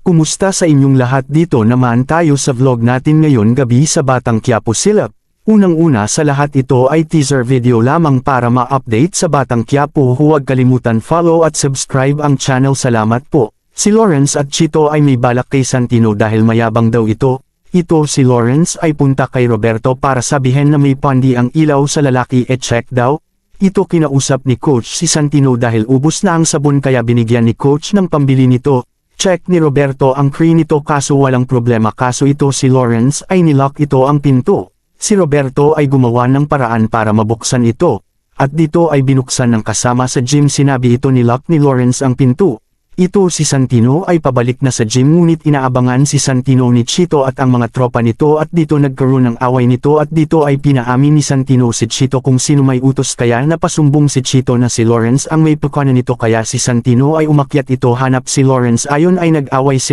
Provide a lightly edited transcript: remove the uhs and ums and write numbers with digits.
Kumusta sa inyong lahat? Dito naman tayo sa vlog natin ngayon gabi sa Batang Quiapo Silip. Unang-una sa lahat ito ay teaser video lamang para ma-update sa Batang Quiapo. Huwag kalimutan follow at subscribe ang channel. Salamat po. Si Lawrence at Chito ay may balak kay Santino dahil mayabang daw ito. Si Lawrence ay punta kay Roberto para sabihin na may pandi ang ilaw sa lalaki check daw. Kinausap ni Coach si Santino dahil ubos na ang sabon kaya binigyan ni Coach ng pambili nito. Check ni Roberto ang key nito kaso walang problema kaso si Lawrence ay nilock ito ang pinto. Si Roberto ay gumawa ng paraan para mabuksan ito. At dito ay binuksan ng kasama sa gym. Sinabi ito nilock ni Lawrence ang pinto. Si Santino ay pabalik na sa gym ngunit inaabangan si Santino ni Chito at ang mga tropa nito at dito nagkaroon ng away nito at dito ay pinaamin ni Santino si Chito kung sino may utos kaya napasumbong si Chito na si Lawrence ang may pagkunan nito kaya si Santino ay umakyat hanap si Lawrence ayon ay nag-away